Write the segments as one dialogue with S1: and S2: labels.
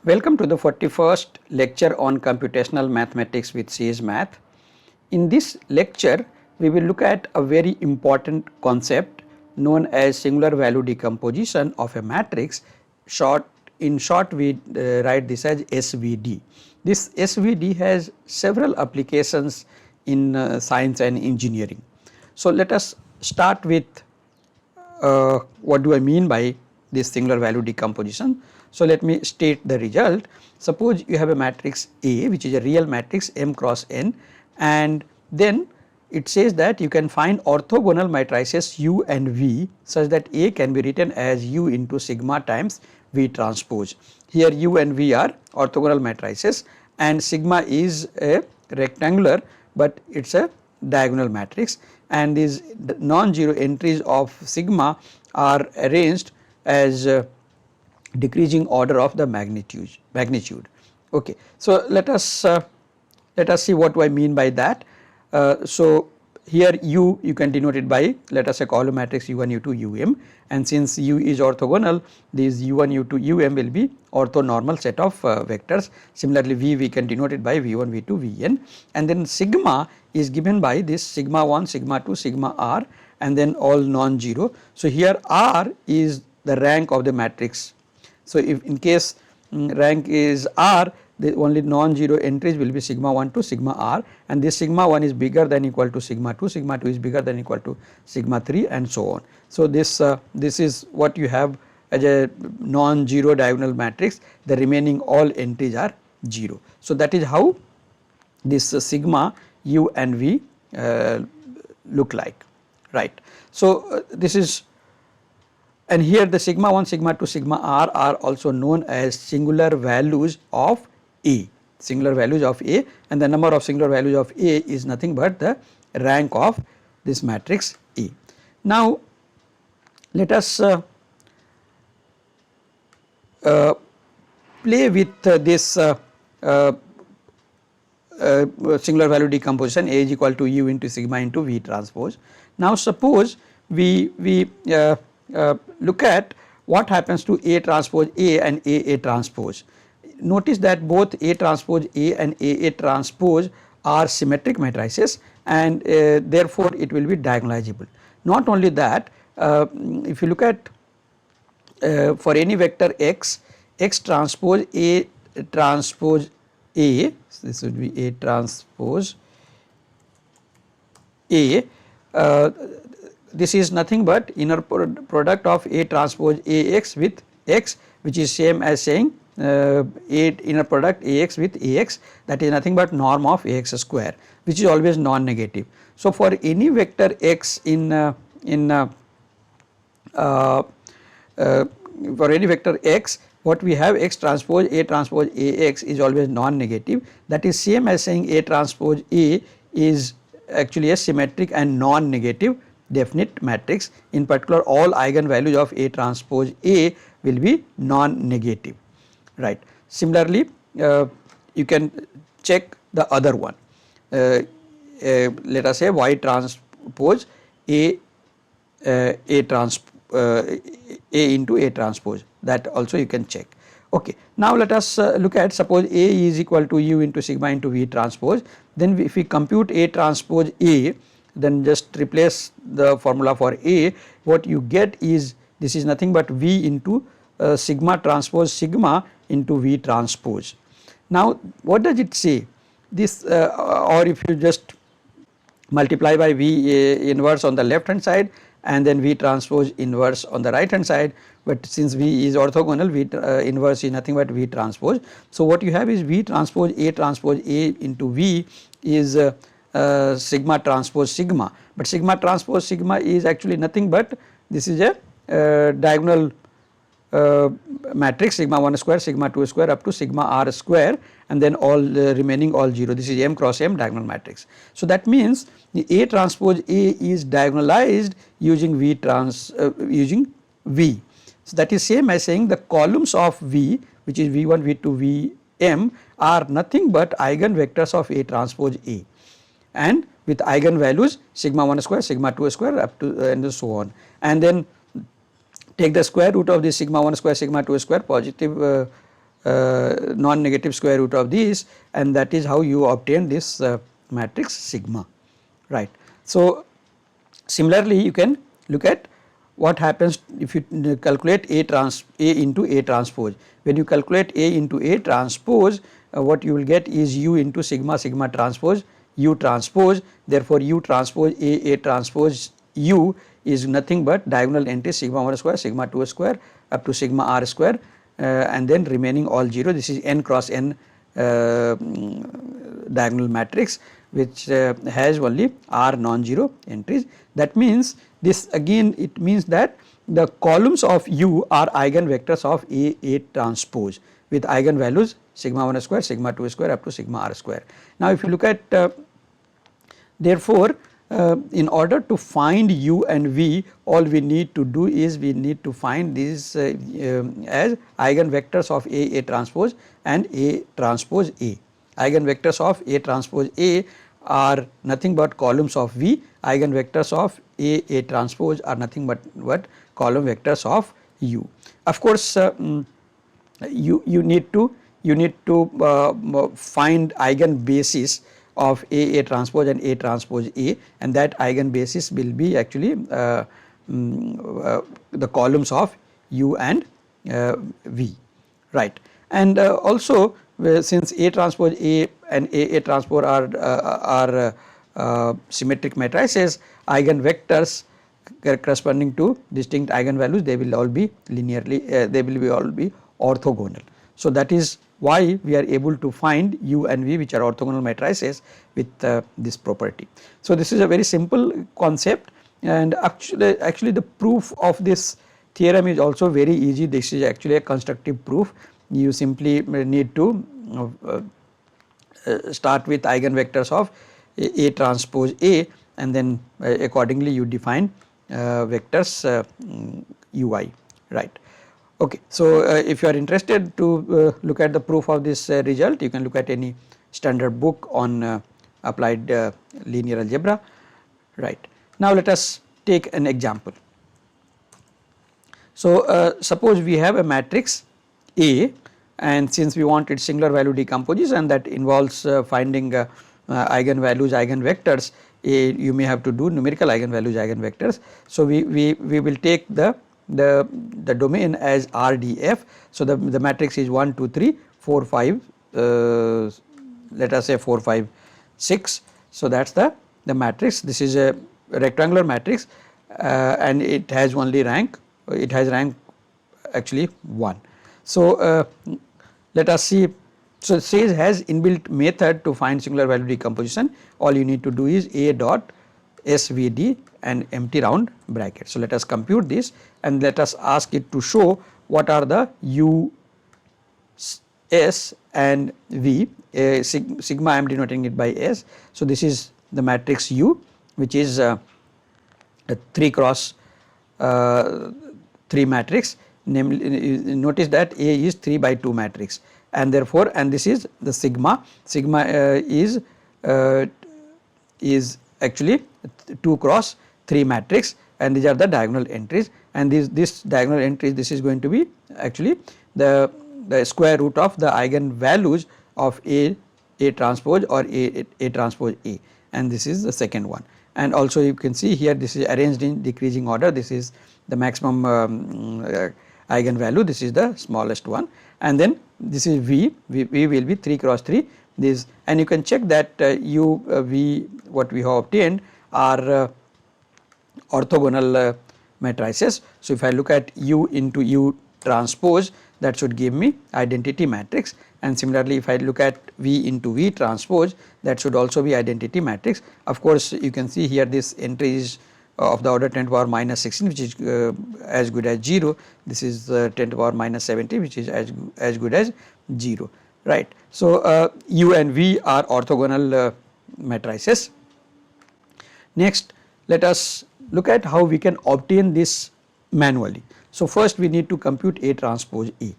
S1: Welcome to the 41st lecture on computational mathematics with CS Math. In this lecture, we will look at a very important concept known as singular value decomposition of a matrix. In short, we write this as SVD. This SVD has several applications in science and engineering. So let us start with what do I mean by this singular value decomposition. So let me state the result. Suppose you have a matrix A, which is a real matrix M cross N, and then it says that you can find orthogonal matrices U and V such that A can be written as U into sigma times V transpose. Here U and V are orthogonal matrices and sigma is a rectangular, but it is a diagonal matrix, and these non-zero entries of sigma are arranged as decreasing order of the magnitude. Okay. So let us see what do I mean by that. So here U you can denote it by, let us say, column matrix U1 U2 UM, and since U is orthogonal, these U1 U2 UM will be orthonormal set of vectors. Similarly V we can denote it by V1 V2 Vn, and then sigma is given by this sigma 1 sigma 2 sigma r, and then all non-zero. So here R is the rank of the matrix. So if in case rank is R, the only non-zero entries will be sigma 1 to sigma r, and this sigma 1 is bigger than equal to sigma 2 is bigger than equal to sigma 3, and so on. So this is what you have as a non-zero diagonal matrix. The remaining all entries are 0. So that is how this sigma U and V look like, right. So this is, and here the sigma 1 sigma 2 sigma r are also known as singular values of A, and the number of singular values of A is nothing but the rank of this matrix A. Now let us play with this singular value decomposition. A is equal to U into sigma into V transpose. Now suppose we look at what happens to A transpose A and A transpose. Notice that both A transpose A and A transpose are symmetric matrices, and therefore it will be diagonalizable. Not only that, if you look at for any vector x transpose A transpose A, so this would be A transpose A, this is nothing but inner product of A transpose AX with X, which is same as saying A inner product AX with AX, that is nothing but norm of AX square, which is always non-negative. So for any vector x for any vector x, what we have x transpose AX is always non-negative. That is same as saying A transpose A is actually a symmetric and non-negative definite matrix. In particular, all eigenvalues of A transpose A will be non-negative, right. Similarly, you can check the other one. Let us say Y transpose A into A transpose, that also you can check. Okay. Now let us look at, suppose A is equal to U into sigma into V transpose. Then if we compute A transpose A, then just replace the formula for A, what you get is, this is nothing but V into sigma transpose sigma into V transpose. Now what does it say? This or if you just multiply by V inverse on the left hand side and then V transpose inverse on the right hand side, but since V is orthogonal, V inverse is nothing but V transpose. So what you have is V transpose A into V is sigma transpose sigma, but sigma transpose sigma is actually nothing but, this is a diagonal matrix, sigma 1 square sigma 2 square up to sigma r square, and then all remaining all 0. This is M cross M diagonal matrix. So that means the A transpose A is diagonalized using using V. So that is same as saying the columns of V, which is V1 V2 Vm, are nothing but eigenvectors of A transpose A, and with eigenvalues sigma 1 square sigma 2 square up to and so on, and then take the square root of this sigma 1 square sigma 2 square positive non-negative square root of this, and that is how you obtain this matrix sigma, right. So, similarly you can look at what happens if you calculate A into A transpose. When you calculate A into A transpose, what you will get is U into sigma sigma transpose U transpose. Therefore, U transpose A transpose U is nothing but diagonal entry sigma 1 square sigma 2 square up to sigma r square, and then remaining all 0. This is n cross n diagonal matrix which has only r non-zero entries. That means this again, it means that the columns of U are eigenvectors of A transpose with eigenvalues sigma 1 square sigma 2 square up to sigma r square. Now, if you look at therefore, in order to find U and V, all we need to do is we need to find these as eigenvectors of A transpose and A transpose A. Eigenvectors of A transpose A are nothing but columns of V, eigenvectors of A transpose are nothing but column vectors of U. Of course, you need to find eigenbasis of A transpose and A transpose A, and that eigenbasis will be actually the columns of U and V, right. And also since A transpose A and A transpose are symmetric matrices, eigenvectors corresponding to distinct eigenvalues, they will all be linearly they will all be orthogonal. So, that is why we are able to find U and V which are orthogonal matrices with this property. So, this is a very simple concept, and actually the proof of this theorem is also very easy. This is actually a constructive proof. You simply need to start with eigenvectors of A transpose A, and then accordingly you define vectors Ui, right. Okay. So, if you are interested to look at the proof of this result, you can look at any standard book on applied linear algebra, right. Now, let us take an example. So, suppose we have a matrix A, and since we want its singular value decomposition, and that involves finding eigenvalues, eigenvectors, you may have to do numerical eigenvalues, eigenvectors. So, we will take the domain as RDF. So, the matrix is 1 2 3 4 5 let us say 4 5 6. So, that is the matrix. This is a rectangular matrix and it has only rank, it has rank actually 1. So, let us see. So, SAGE has inbuilt method to find singular value decomposition. All you need to do is A dot SVD and empty round bracket. So, let us compute this and let us ask it to show what are the U, S and V. Sigma I am denoting it by S. So, this is the matrix U, which is a 3 cross 3 matrix. Namely, notice that A is 3 by 2 matrix, and therefore, and this is the sigma. Sigma is actually 2 cross 3 matrix, and these are the diagonal entries, and this diagonal entries, this is going to be actually the square root of the eigenvalues of A transpose or A transpose A, and this is the second one. And also you can see here this is arranged in decreasing order. This is the maximum eigenvalue, this is the smallest one, and then this is V will be 3 cross 3 this, and you can check that U V what we have obtained are orthogonal matrices. So, if I look at U into U transpose, that should give me identity matrix, and similarly if I look at V into V transpose, that should also be identity matrix. Of course, you can see here this entry is of the order 10 to the power minus 16, which is as good as 0. This is 10 to the power minus 70, which is as good as 0, right. So, U and V are orthogonal matrices. Next, let us look at how we can obtain this manually. So, first we need to compute A transpose A.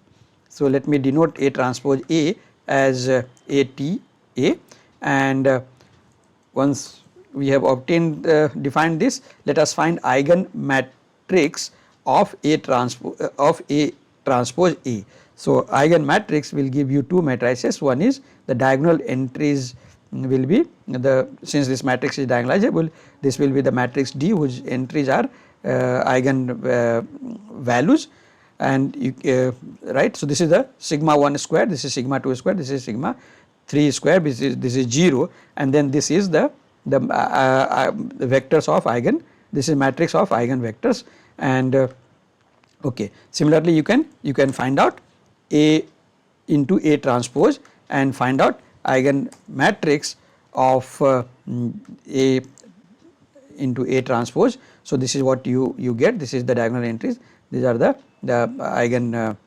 S1: So, let me denote A transpose A as ATA, and once we have obtained defined this, let us find eigen matrix of A transpose A. So, eigen matrix will give you two matrices. One is the diagonal entries will be the, since this matrix is diagonalizable, this will be the matrix D whose entries are eigen values, and you right. So, this is the sigma 1 square, this is sigma 2 square, this is sigma 3 square, this is 0, and then this is the vectors of eigen, this is matrix of eigen vectors. And okay, similarly you can find out A into A transpose and find out eigen matrix of A into A transpose. So, this is what you get, this is the diagonal entries, these are the eigen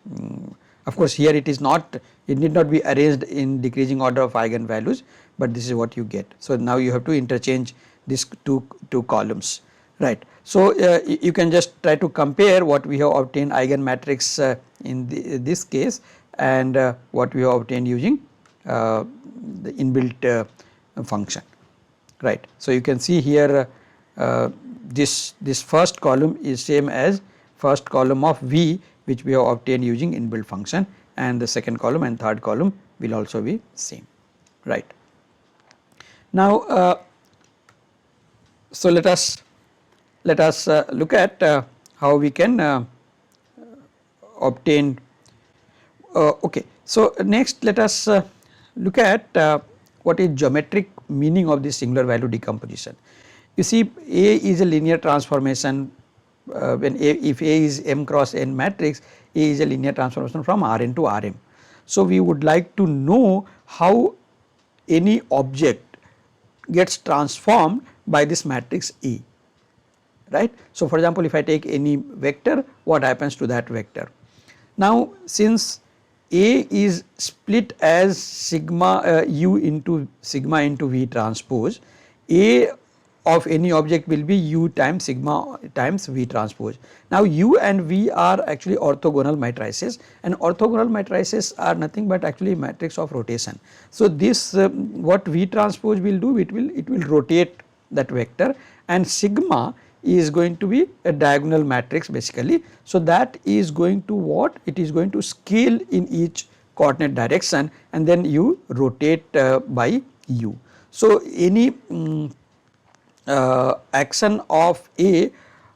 S1: of course here it is not, it need not be arranged in decreasing order of eigen values, but this is what you get. So, now you have to interchange these two columns, right. So, you can just try to compare what we have obtained eigen matrix in this case and what we have obtained using the inbuilt function, right. So, you can see here this first column is same as first column of V which we have obtained using inbuilt function, and the second column and third column will also be same, right. Now, so let us look at how we can obtain. Okay. So, next let us look at what is geometric meaning of this singular value decomposition. You see, A is a linear transformation. When if A is M cross N matrix, A is a linear transformation from Rn to Rm. So, we would like to know how any object gets transformed by this matrix A, right. So, for example, if I take any vector, what happens to that vector? Now, since A is split as sigma U into sigma into V transpose, A of any object will be U times sigma times V transpose. Now, U and V are actually orthogonal matrices, and orthogonal matrices are nothing but actually matrix of rotation. So, this what V transpose will do, it will rotate that vector, and sigma is going to be a diagonal matrix basically. So, that is going to what? It is going to scale in each coordinate direction, and then you rotate by U. So, any action of A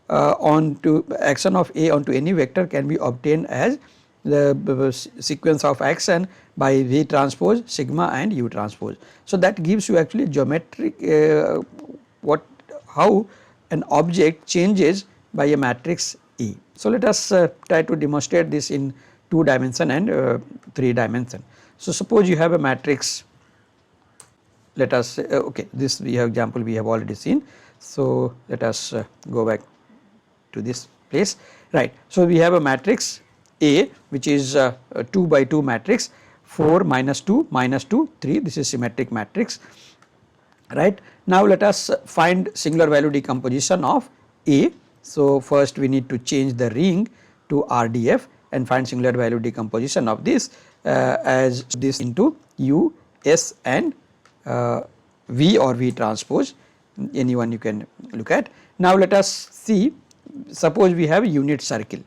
S1: onto any vector can be obtained as the sequence of action by V transpose, sigma and U transpose. So, that gives you actually geometric how an object changes by a matrix A. So, let us try to demonstrate this in 2 dimension and 3 dimension. So, suppose you have a matrix, let us say okay, this we have example we have already seen. So, let us go back to this place, right. So, we have a matrix A which is a 2 by 2 matrix, 4 minus 2 minus 2 3, this is symmetric matrix, right. Now, let us find singular value decomposition of A. So, first we need to change the ring to RDF and find singular value decomposition of this as this into U, S and V or V transpose, any one you can look at. Now, let us see, suppose we have a unit circle,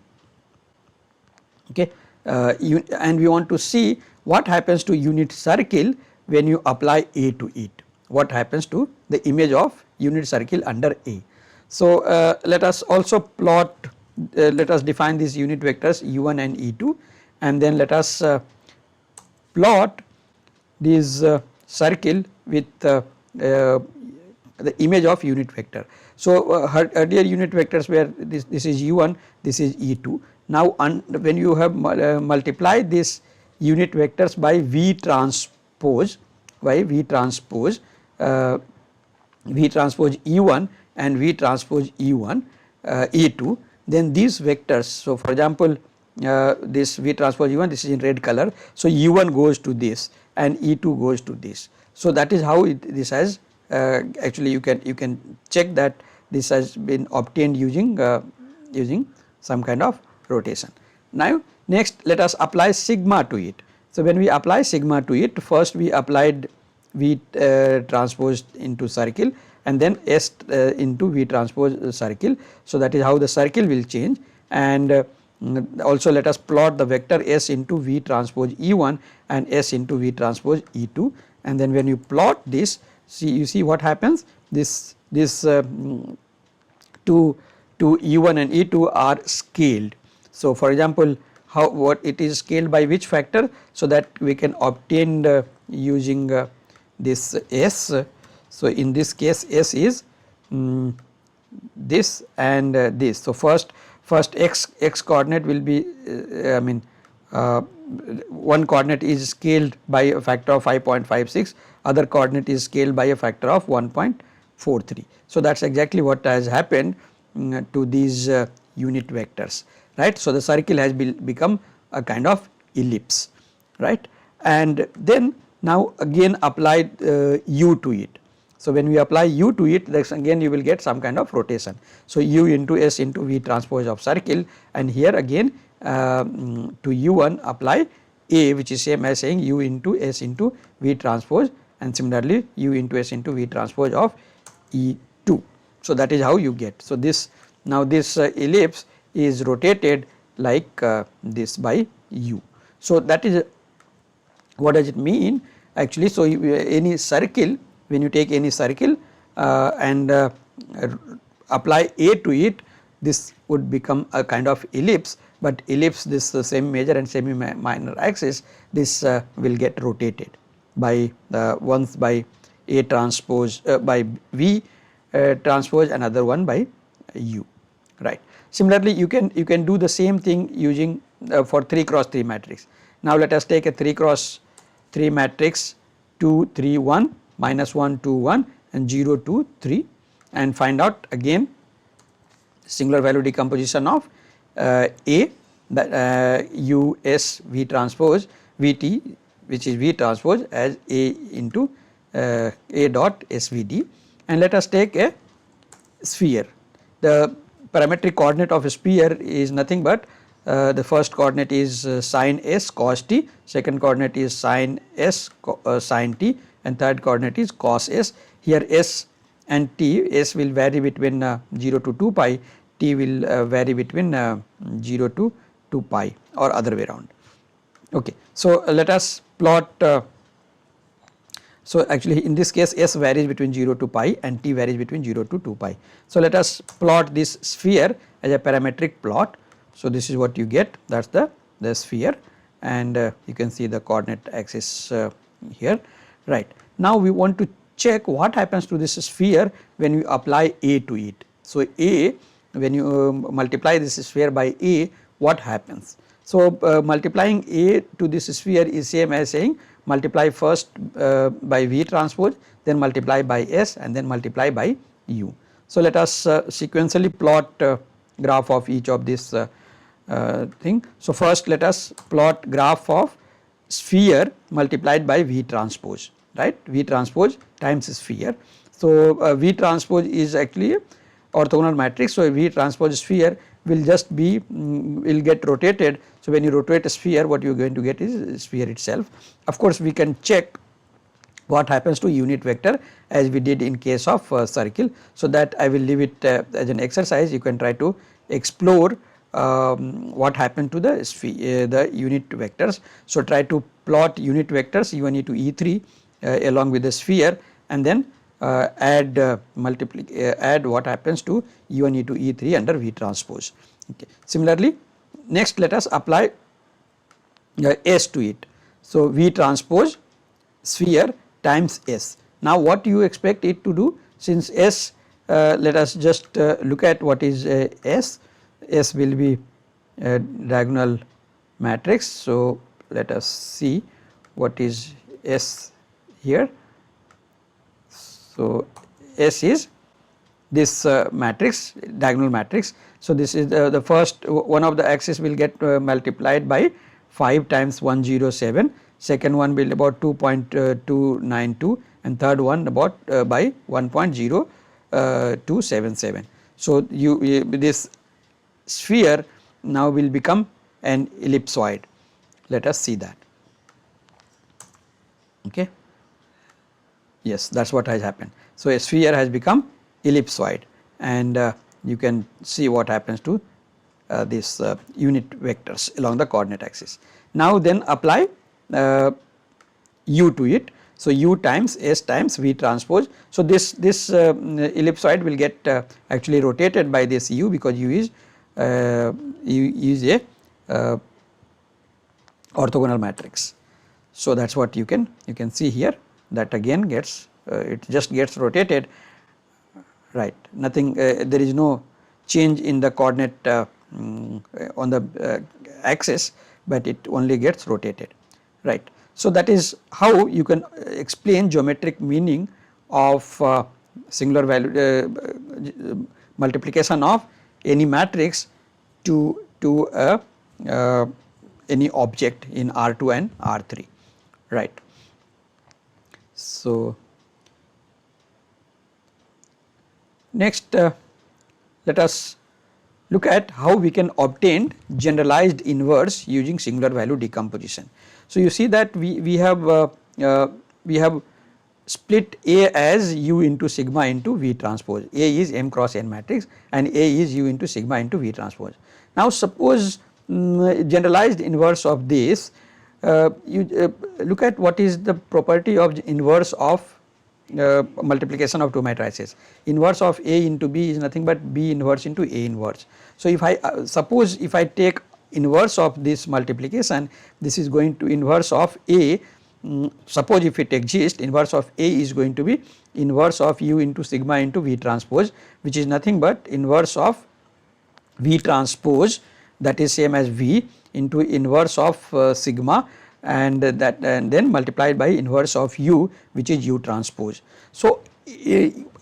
S1: okay, and we want to see what happens to unit circle when you apply A to it, what happens to the image of unit circle under A. So, let us also plot, let us define these unit vectors E1 and E2, and then let us plot this circle with the image of unit vector. So, earlier unit vectors were this is U1, this is E2. Now, when you have multiplied this unit vectors by V transpose E1 and V transpose E1 E2, then these vectors. So, for example, this V transpose E1, this is in red color. So, E1 goes to this and E2 goes to this. So, that is how this has actually you can check that this has been obtained using some kind of rotation. Now, next let us apply sigma to it. So, when we apply sigma to it, first we applied V transpose into circle and then S into V transpose circle. So, that is how the circle will change, and Also let us plot the vector S into V transpose E1 and S into V transpose E2, and then when you plot this, you see what happens. This two E1 and E2 are scaled. So for example, what it is scaled by which factor, so that we can obtain using this S. So in this case S is this and this. So first x coordinate will be one coordinate is scaled by a factor of 5.56, other coordinate is scaled by a factor of 1.43. So that is exactly what has happened to these unit vectors, right. So the circle has become a kind of ellipse, right, and then now again apply u to it. So when we apply u to it, again you will get some kind of rotation. So u into S into V transpose of circle, and here again to u1 apply A, which is same as saying u into S into V transpose, and similarly u into S into V transpose of E2. So that is how you get. So this now this ellipse is rotated like this by u. So that is what does it mean actually. So any circle, when you take any circle and apply A to it, this would become a kind of ellipse, but ellipse, this semi major and semi minor axis, this will get rotated by once by A transpose by V transpose, another one by U, right. Similarly you can do the same thing using for 3 cross 3 matrix. Now let us take a 3 cross 3 matrix 2 3 1 minus 1 2 1 and 0 2 3, and find out again singular value decomposition of A, that U S V transpose V T, which is V transpose as A into A dot SVD, and let us take a sphere. The parametric coordinate of a sphere is nothing but the first coordinate is sin S cos t, second coordinate is sin S sin t, and third coordinate is cos S. Here S and t, S will vary between 0 to 2 pi, t will vary between 0 to 2 pi or other way around. Okay. So let us plot. So actually in this case S varies between 0 to pi and t varies between 0 to 2 pi. So let us plot this sphere as a parametric plot. So this is what you get, that is the sphere, and you can see the coordinate axis here, right. Now we want to check what happens to this sphere when you apply A to it. So A, when you multiply this sphere by A, what happens? So multiplying A to this sphere is same as saying multiply first by V transpose, then multiply by S, and then multiply by U. So let us sequentially plot graph of each of this thing. So first let us plot graph of sphere multiplied by V transpose, right, V transpose times sphere. So V transpose is actually orthogonal matrix. So V transpose sphere will just be will get rotated. So when you rotate a sphere, what you are going to get is sphere itself. Of course we can check what happens to unit vector as we did in case of circle. So that I will leave it as an exercise. You can try to explore what happened to the sphere, the unit vectors. So try to plot unit vectors E1 E2 E3 along with the sphere, and then add what happens to E1 E2 E3 under V transpose. Okay. Similarly, next let us apply S to it. So V transpose sphere times S. Now what you expect it to do, since S, let us just look at what is S. S will be a diagonal matrix. So let us see what is S here. So S is this matrix, diagonal matrix. So this is the first one of the axis will get multiplied by 5 times 107, second one will about 2.292, and third one about by 1.0277. So this sphere now will become an ellipsoid. Let us see that. Okay. Yes, that is what has happened. So a sphere has become ellipsoid, and you can see what happens to these unit vectors along the coordinate axis. Now then apply u to it. So, u times s times v transpose. So, this ellipsoid will get actually rotated by this u, because u is a orthogonal matrix. So, that is what you can see here, that again gets it just gets rotated, right, nothing, there is no change in the coordinate on the axis, but it only gets rotated, right. So, that is how you can explain geometric meaning of singular value multiplication of any matrix to any object in R2 and R3, right. So, next let us look at how we can obtain generalized inverse using singular value decomposition. So, you see that we have split A as u into sigma into V transpose. A is M cross N matrix and A is u into sigma into V transpose. Now, suppose generalized inverse of this, you look at what is the property of inverse of multiplication of two matrices. Inverse of A into B is nothing but B inverse into A inverse. So, if I suppose if I take inverse of this multiplication, this is going to inverse of A, suppose if it exists, inverse of A is going to be inverse of u into sigma into V transpose, which is nothing but inverse of V transpose, that is same as V, into inverse of sigma, and then multiplied by inverse of u, which is u transpose. So,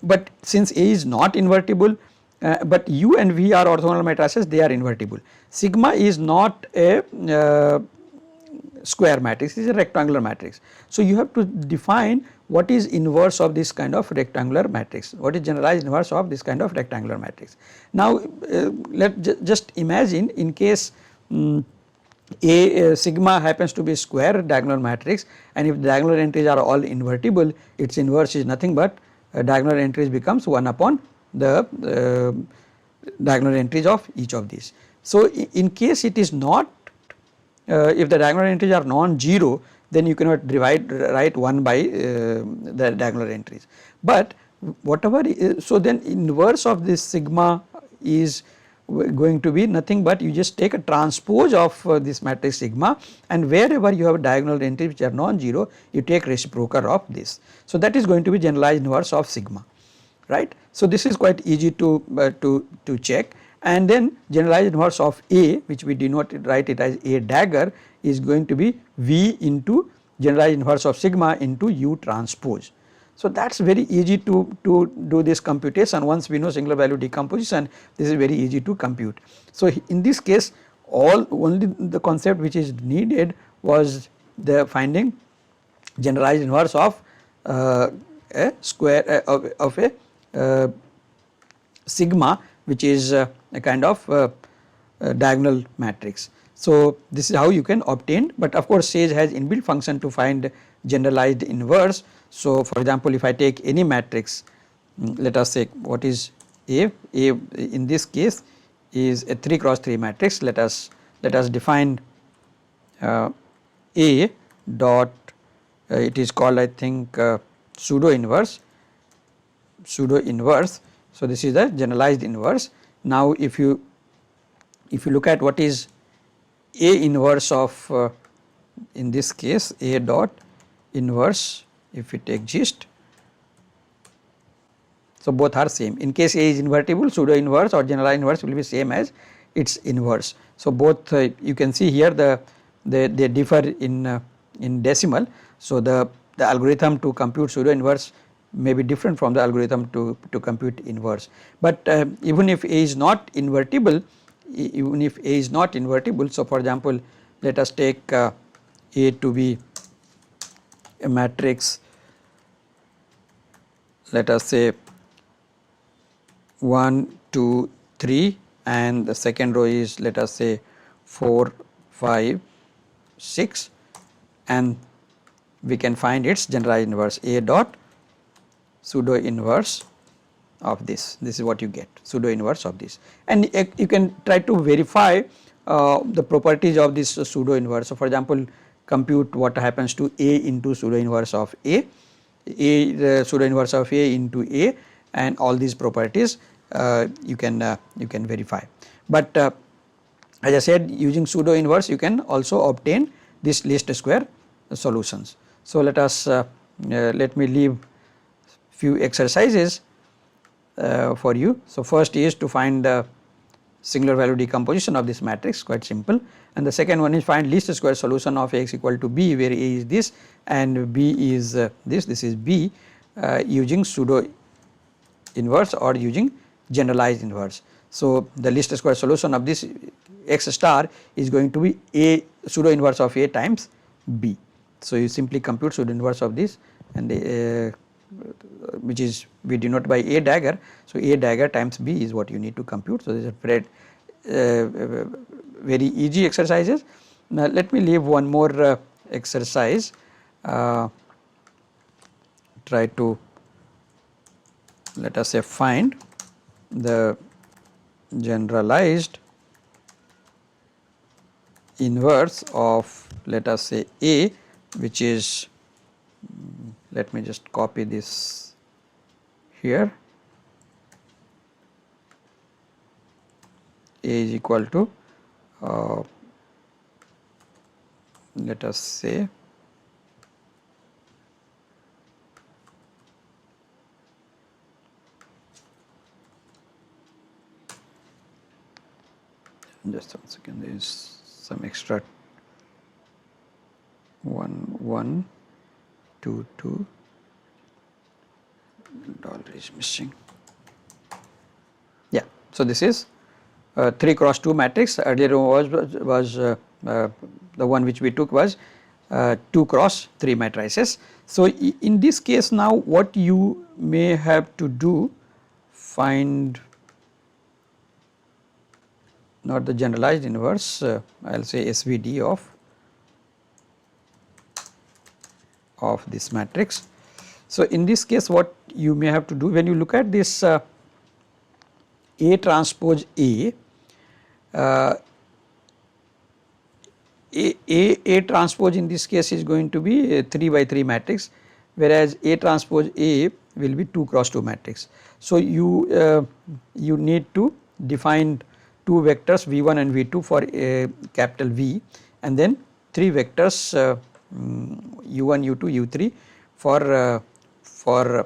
S1: but since A is not invertible, but u and v are orthogonal matrices, they are invertible. Sigma is not a square matrix, it is a rectangular matrix. So, you have to define what is inverse of this kind of rectangular matrix, what is generalized inverse of this kind of rectangular matrix. Now, just imagine in case sigma happens to be square diagonal matrix, and if diagonal entries are all invertible, its inverse is nothing but diagonal entries becomes 1 upon the diagonal entries of each of these. So, in case it is not, if the diagonal entries are non-zero, then you cannot write 1 by the diagonal entries. But whatever so then inverse of this sigma is going to be nothing but you just take a transpose of this matrix sigma, and wherever you have diagonal entries which are non-zero, you take reciprocal of this. So, that is going to be generalized inverse of sigma, right. So, this is quite easy to check, and then generalized inverse of A, which we denote it, write it as A dagger, is going to be V into generalized inverse of sigma into U transpose. So, that is very easy to do this computation. Once we know singular value decomposition, this is very easy to compute. So, in this case only the concept which is needed was the finding generalized inverse of a square of a sigma, which is a kind of diagonal matrix. So, this is how you can obtain, but of course Sage has inbuilt function to find generalized inverse. So, for example, if I take any matrix, let us say what is A in this case is a 3 cross 3 matrix. Let us define A dot, it is called I think pseudo inverse. So, this is the generalized inverse. Now, if you look at what is A inverse of in this case A dot inverse, if it exists. So, both are same. In case A is invertible, pseudo inverse or generalized inverse will be same as its inverse. So, both you can see here they differ in decimal. So, the algorithm to compute pseudo inverse may be different from the algorithm to compute inverse. But even if A is not invertible, so for example, let us take A to be a matrix, let us say 1 2 3, and the second row is let us say 4 5 6, and we can find its generalized inverse A dot pseudo inverse of this. This is what you get, pseudo inverse of this, and you can try to verify the properties of this pseudo inverse. So, for example, compute what happens to A into pseudo inverse of A, the pseudo inverse of A into A, and all these properties you can verify. But as I said, using pseudo inverse you can also obtain this least square solutions. So, let us let me leave few exercises for you. So, first is to find the singular value decomposition of this matrix, quite simple, and the second one is find least square solution of X equal to B, where A is this and B is this is B, using pseudo inverse or using generalized inverse. So, the least square solution of this X star is going to be A pseudo inverse of A times B. So, you simply compute pseudo inverse of this, and which is we denote by A dagger. So, A dagger times B is what you need to compute. So, this is very easy exercises. Now, let me leave one more exercise, try to, let us say, find the generalized inverse of, let us say, A, which is, let me just copy this here, A is equal to let us say just 1 second, there is some extra 1 2 $2 is missing. Yeah, so this is 3 cross 2 matrix. Earlier was the one which we took was 2 cross 3 matrices. So, in this case now what you may have to do, find not the generalized inverse, I will say SVD of this matrix. So, in this case what you may have to do, when you look at this A transpose A, A transpose in this case is going to be a 3 by 3 matrix, whereas A transpose A will be 2 cross 2 matrix. So, you need to define 2 vectors V1 and V2 for a capital V, and then 3 vectors U1, U2, U3 for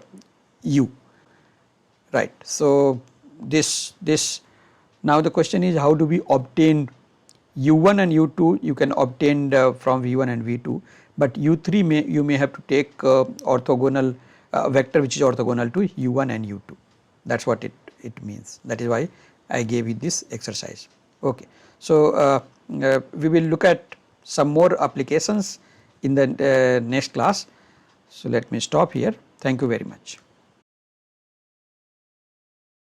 S1: U, right. So, this now the question is, how do we obtain U1 and U2? You can obtain from V1 and V2, but U3 you may have to take orthogonal vector which is orthogonal to U1 and U2. That is what it means. That is why I gave you this exercise. Okay. So, we will look at some more applications in the next class. So, let me stop here. Thank you very much.